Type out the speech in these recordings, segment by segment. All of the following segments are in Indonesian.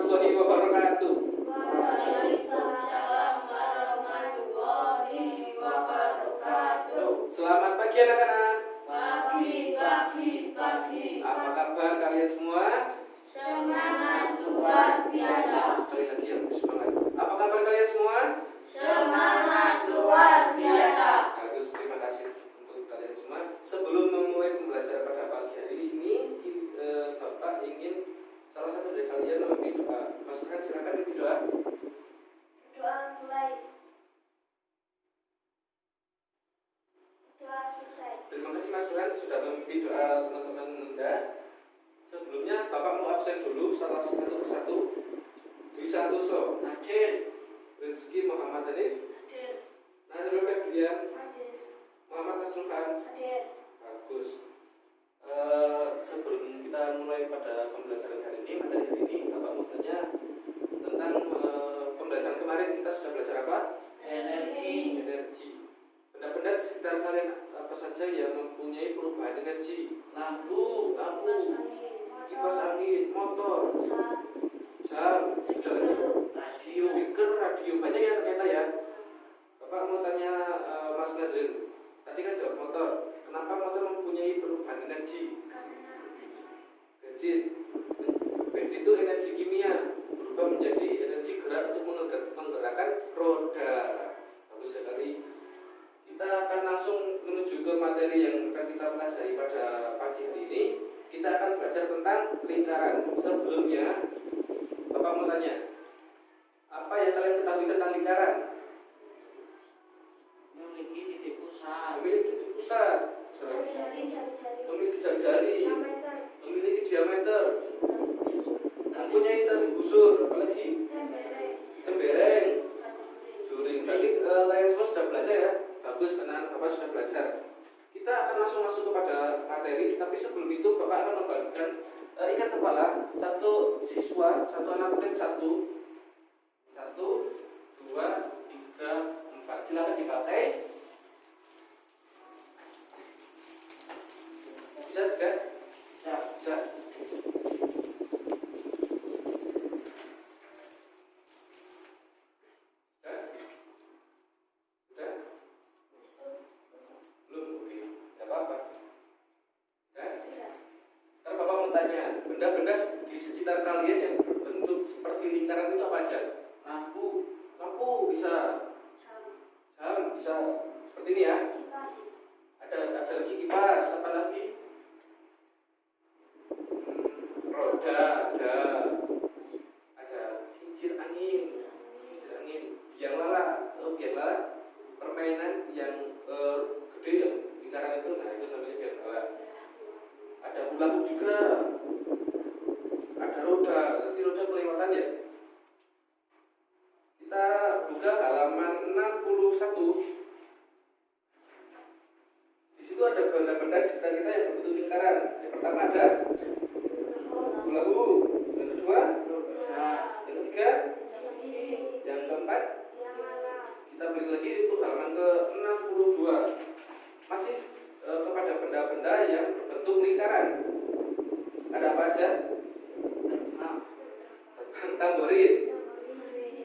warahmatullahi wabarakatuh. Waalaikumsalam warahmatullahi wabarakatuh. Selamat pagi anak-anak. Pagi. Apa kabar kalian semua? Semangat luar biasa. Sekali lagi yang lebih semangat. Apa kabar kalian semua? Semangat luar biasa. Bagus, terima kasih untuk kalian semua. Sebelum memulai pembelajaran pada pagi hari ini, Bapak ingin salah satu dari kalian memimpin doa. Mas Burhan, silakan memimpin doa. Doa mulai. Doa selesai. Terima kasih Mas Burhan sudah memimpin doa teman-teman Anda. Sebelumnya Bapak mau absen dulu salah satu persatu. Dwi Santoso hadir. Rizky Muhammad Hanif Hadir. Nazrul Febrian Hadir. Muhammad Nasrulhan. Hadir. Bagus. Sebelum kita mulai pada pembelajaran hari ini, materi hari ini, Bapak mau tanya tentang pembelajaran kemarin kita sudah belajar apa? Energi. Benda-benda di sekitar kalian apa saja yang mempunyai perubahan energi? Lampu, kipas angin, motor, jam, radio, banyak ya ternyata ya. Bapak mau tanya Mas Nazril, tadi kan jawab motor. Kenapa motor mempunyai perubahan energi? Bensin itu energi kimia berubah menjadi energi gerak untuk menggerakkan roda. Bagus sekali. Kita akan langsung menuju ke materi yang akan kita pelajari pada pagi hari ini. Kita akan belajar tentang lingkaran. Sebelumnya, Bapak mau tanya, apa yang kalian ketahui tentang lingkaran? Memiliki titik pusat. Memiliki titik pusat, memiliki jari-jari, memiliki diameter, mempunyai tali busur, apalagi tembereng, juring. Berarti kalian semua sudah belajar ya? Bagus, anak-anak Bapak sudah belajar. Kita akan langsung masuk kepada materi, tapi sebelum itu Bapak akan membagikan ikat kepala satu siswa, satu anak murid, satu, dua, tiga, empat. Silakan dipakai. Bisa tidak? Bisa. Benda-benda di sekitar kalian yang berbentuk seperti lingkaran itu apa aja? Lampu bisa, jam bisa, seperti ini ya. Ada lagi kipas, apa lagi? Roda ada kincir angin, biang lala, permainan yang gede yang lingkaran itu, nah itu namanya biang lala. Ada hula hoop juga. Ada roda, nanti roda kelewatan ya. Kita buka halaman 61. Di situ ada benda-benda sekitar kita yang berbentuk lingkaran. Yang pertama ada hula hoop, yang kedua, yang ketiga, yang keempat, kita balik lagi itu halaman ke 62. Masih kepada benda-benda yang berbentuk lingkaran. Ada apa aja? Tamborin,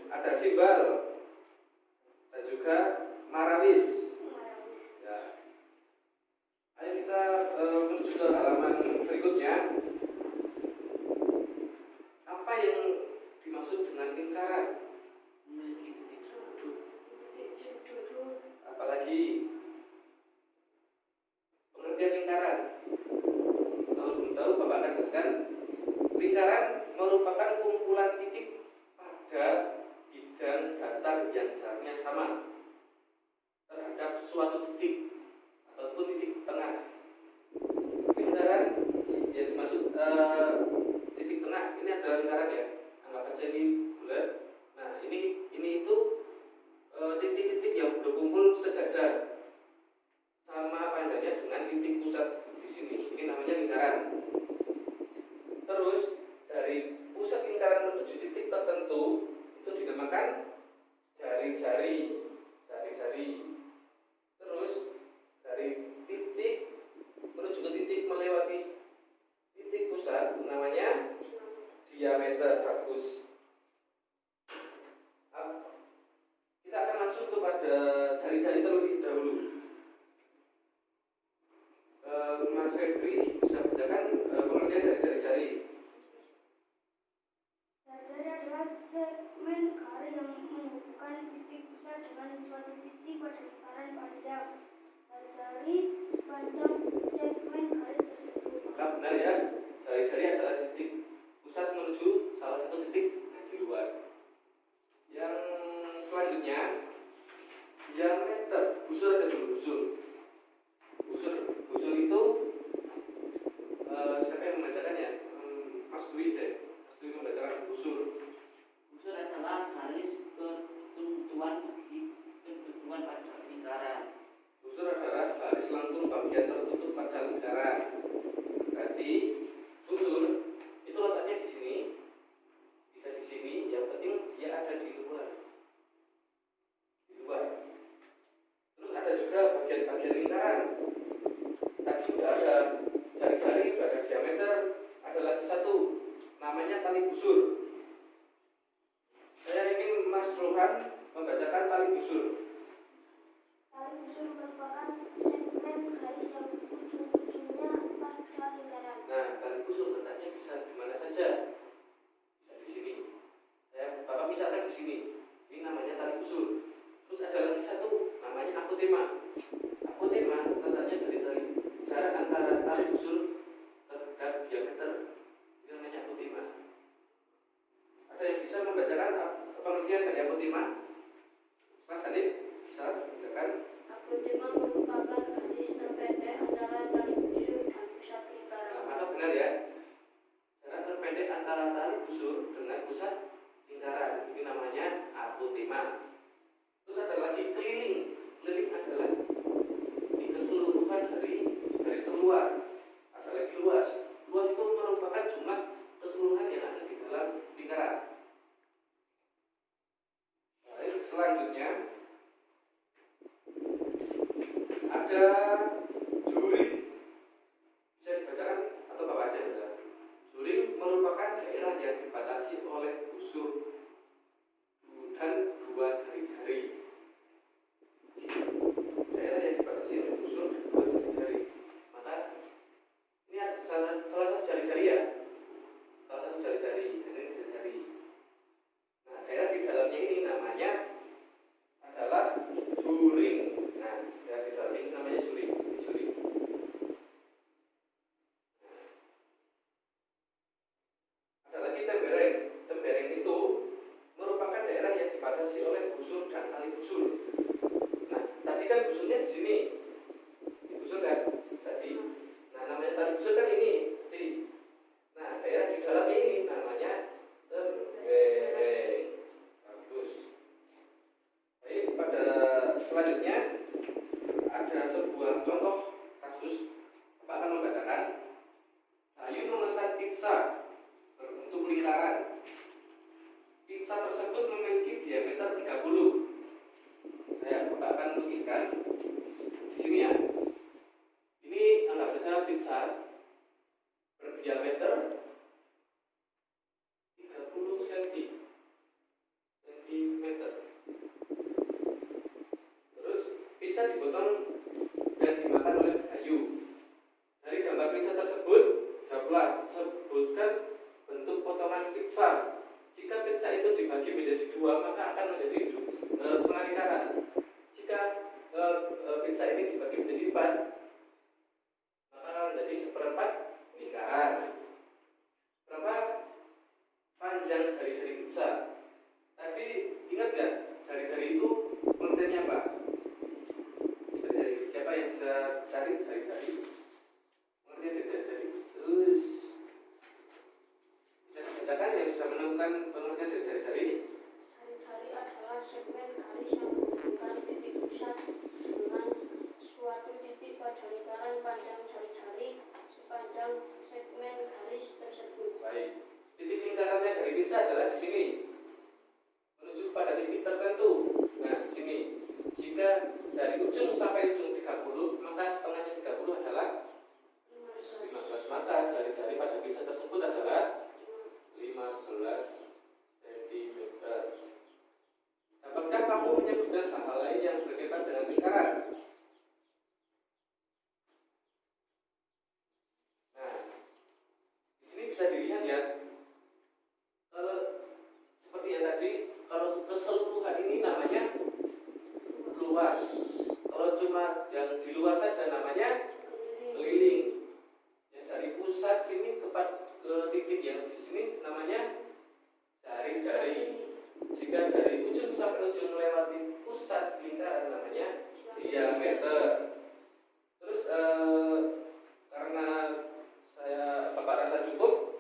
ada simbal, dan juga marawis. Ya. Ayo kita menuju ke halaman berikutnya. Apa yang dimaksud dengan lingkaran? Memiliki titik sudut. Apalagi pengertian lingkaran. Kalau belum tahu, Bapak akan jelaskan. Lingkaran merupakan kumpulan titik pada bidang datar yang jaraknya sama terhadap suatu titik ataupun titik tengah. Lingkaran yang dimaksud titik tengah ini adalah lingkaran ya. Anggap aja ini bulat. Nah ini itu titik-titik yang berkumpul sejajar sama panjangnya dengan titik pusat di sini. Ini namanya lingkaran. Terus dari pusat lingkaran menuju titik tertentu itu dinamakan jari-jari. Terus dari titik menuju ke titik melewati titik pusat namanya diameter. Bagus. jari-jari. Jari-jari adalah segmen garis yang menghubungkan titik pusat dengan suatu titik pada lingkaran panjang. Jari sepanjang segmen garis tersebut. Maka benar ya, jari-jari adalah titik pusat menuju salah satu titik di luar. Yang selanjutnya, diameter. Busur aja dulu, busur. Busur itu siapa yang membacakannya? Mas Dwi deh. Mas Dwi membacakan busur. Busur adalah garis ketentuan pada lingkaran. Busur adalah garis lengkung bagian tertutup pada lingkaran. Berarti busur itu letaknya di sini, bisa di sini. Yang penting dia ada di luar. Terus ada juga bagian-bagian lingkaran. Tadi udah ada jari-jari, udah ada diameter, ada lagi satu, namanya tali busur. Saya ingin Mas Rohan membacakan tali busur. Tali busur merupakan segmen garis yang ujung-ujungnya pada lingkaran. Nah, tali busur letaknya bisa di mana saja. Bisa di sini. Bapak misalkan di sini. Ini namanya tali busur. Terus ada lagi satu, namanya apotema. Apotema letaknya dari jarak antara tali busur terhadap diameter. Ini namanya apotema. Ada yang bisa membacakan pengertian dari apotema? Mas Hanif bisa membacakan? Apotema merupakan garis terpendek antara tali busur dan pusat lingkaran. Nah, maka benar ya. Jarak terpendek antara tali busur dengan pusat lingkaran. Ini namanya apotema. Terus ada lagi keliling. Keliling adalah di keseluruhan dari garis terluar. Ada lagi luas. Luas itu merupakan jumlah keseluruhan yang ada di dalam lingkaran. Baik, selanjutnya ada juring. Bisa dibacakan atau Bapak aja baca. Juring merupakan daerah yang dibatasi oleh busur dan dua jari-jari. Daerah yang dibatasi oleh busur dan dua jari-jari. Maka ini ada salah satu jari-jari ya. Salah satu jari-jari. Ini jari-jari. Nah, daerah di dalamnya ini namanya adalah juring. Nah, daerah di dalamnya ini namanya juring. Juring. Ada lagi tembereng. Tembereng itu merupakan daerah yang dibatasi oleh busur dan tali busur. Nah, tadi kan busurnya di sini. Di busur kan tadi. Nah, namanya tali busur kan ini. Nah, daerah di dalamnya ini namanya tembereng. Bagus. Baik, pada selanjutnya ada sebuah contoh kasus. Bapak akan membacakan. Ayu memesan pizza berbentuk lingkaran. Pizza tersebut memiliki diameter 30. Bapak akan lukiskan di sini ya. Ini anggap saja pizza berdiameter 30 cm. Terus pizza dipotong dan dimakan oleh Ayu. Dari gambar pizza tersebut, jawablah, sebutkan bentuk potongan pizza. Jika pizza itu dibagi menjadi dua, maka akan menjadi setengah lingkaran. Jika pizza ini dibagi menjadi 4, maka akan menjadi seperempat lingkaran. Berapa panjang jari-jari pizza? Tadi ingat nggak jari-jari itu pengertiannya apa? Jari-jari. Siapa yang bisa cari jari-jari? Pengertian dari jari-jari. Terus bisa dibacakan yang sudah menemukan pengertian dari jari-jari? Jari-jari adalah segmen garis yang menghubungkan titik pusat dengan suatu titik pada lingkaran panjang jari-jari sepanjang segmen garis tersebut. Baik. Titik lingkarannya dari pizza adalah di sini. Menuju pada titik tertentu. Nah, di sini. Jika dari ujung sampai ujung 30, maka setengahnya 30 adalah 15. Maka jari-jari pada pizza tersebut adalah 15 cm. Dapatkah kamu menyebutkan hal-hal lain yang berkaitan dengan lingkaran? Nah, di sini bisa dilihat ya. Kalau seperti yang tadi, kalau keseluruhan ini namanya luas. Kalau cuma yang di luar saja namanya keliling. Yang dari pusat sini ke titik yang di sini namanya jari-jari. Jika dari ujung sampai ujung melewati pusat lingkaran namanya diameter. Terus karena Bapak rasa cukup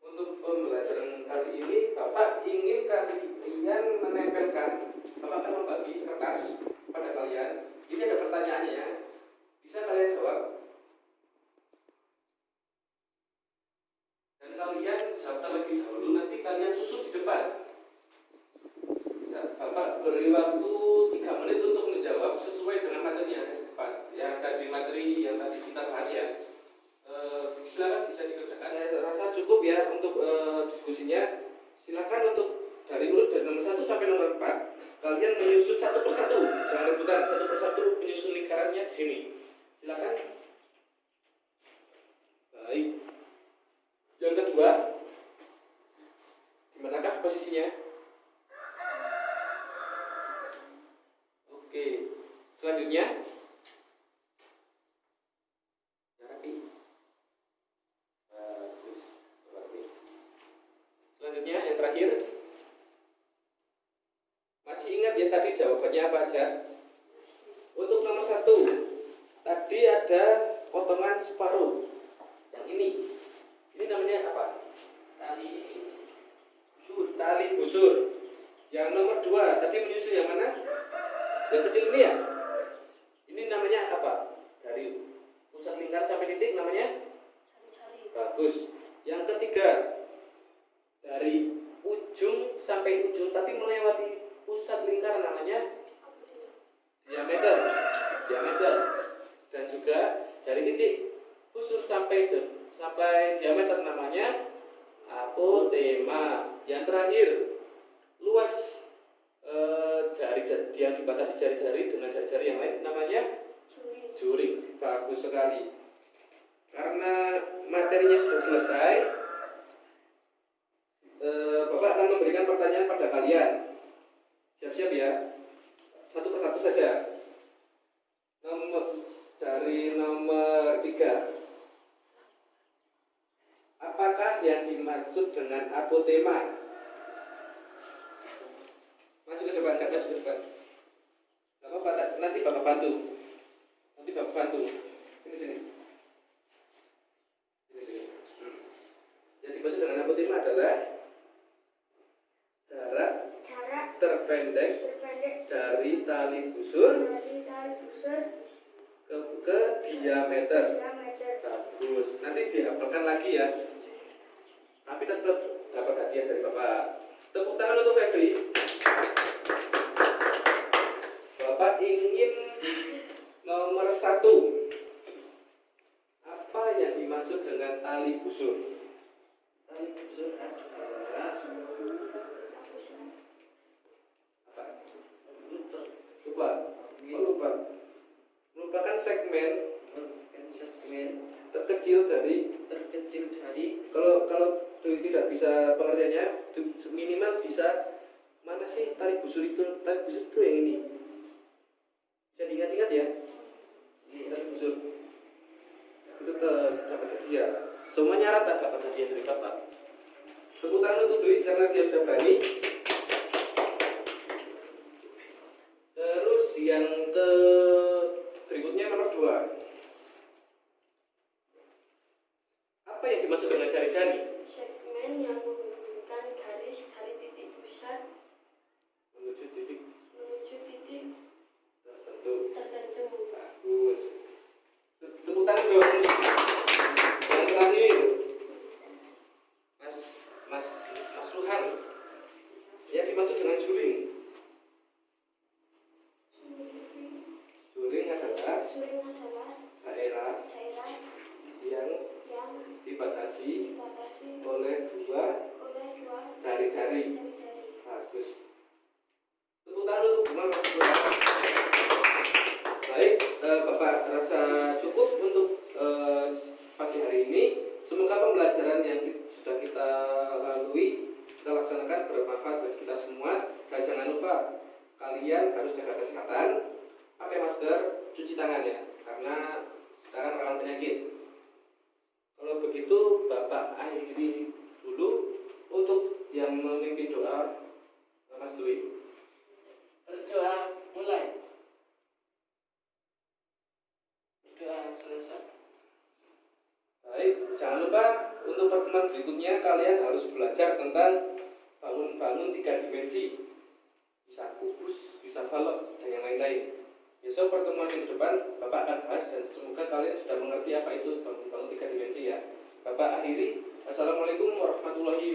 untuk pembelajaran kali ini, Bapak ingin kalian menempelkan, Bapak akan membagi kertas pada kalian. Ini ada pertanyaannya ya, bisa kalian jawab. Dan kalian jawab terlebih dahulu, nanti kalian susun di depan. Bapak beri waktu 3 menit untuk menjawab sesuai dengan materi yang ada di depan, yang ada di materi yang tadi kita bahas ya. Silakan bisa dikerjakan. Saya rasa cukup ya untuk diskusinya. Silakan untuk dari urut dari nomor 1 sampai nomor 4 kalian menyusun satu persatu, jangan rebutan, satu persatu menyusun lingkarannya di sini. Silakan. Baik. Yang kedua, dimanakah posisinya? Oke. Selanjutnya. Selanjutnya yang terakhir, masih ingat ya tadi jawabannya apa aja? Untuk nomor 1 tadi ada potongan separuh. Yang ini namanya apa? Tali busur. Yang nomor 2 tadi menyusul yang mana? Yang kecil ini ya? Ini namanya apa? Dari pusat lingkar sampai titik namanya? Bagus. Yang ketiga, dari ujung sampai ujung tapi melewati pusat lingkaran namanya diameter. Dan juga dari titik busur sampai diameter namanya apotema. Yang terakhir, luas jari-jari yang dibatasi jari-jari dengan jari-jari yang lain namanya juring. Bagus sekali. Karena materinya sudah selesai, Bapak akan memberikan pertanyaan pada kalian. Siap-siap ya. Satu persatu saja. Dari nomor 3. Apakah yang dimaksud dengan apotema? Maju ke depan, maju ke depan. Nanti Bapak bantu. Sini. Yang dimaksud dengan apotema adalah jarak terpendek dari tali busur ke diameter. Bagus. Nanti dihafalkan lagi ya. Tapi tetap dapat hadiah dari Bapak. Tepuk tangan untuk Febri. Bapak ingin nomor 1. Apa yang dimaksud dengan tali busur? Tali busur adalah merupakan segmen terkecil dari kalau tidak bisa pengertiannya, minimal bisa mana sih tali busur itu yang ini. Bisa diingat-ingat ya. Tali busur itu dapat hadiah. Semuanya rata dapat hadiah dari Bapak. Tepuk tangan untuk Dwi karena dia sudah berani. Terus yang berikutnya nomor 2. Apa yang dimaksud dengan jari-jari? Segmen yang menghubungkan garis dari titik pusat Menuju titik tertentu. Bagus. Tepuk tangan dong. Yang terakhir, Mas Ruhan. kalian harus jaga kesehatan, pakai masker, cuci tangan ya, karena sekarang rawan penyakit. Kalau begitu Bapak akhiri dulu untuk yang memimpin doa, Mas Dwi. Berdoa mulai. Berdoa selesai. Baik, jangan lupa untuk pertemuan berikutnya kalian harus belajar tentang bangun-bangun 3 dimensi. Bisa kubus, bisa balok, dan yang lain-lain. Besok pertemuan yang depan Bapak akan bahas dan semoga kalian sudah mengerti apa itu bangun-bangun 3 dimensi ya. Bapak akhiri. Assalamualaikum warahmatullahi wabarakatuh.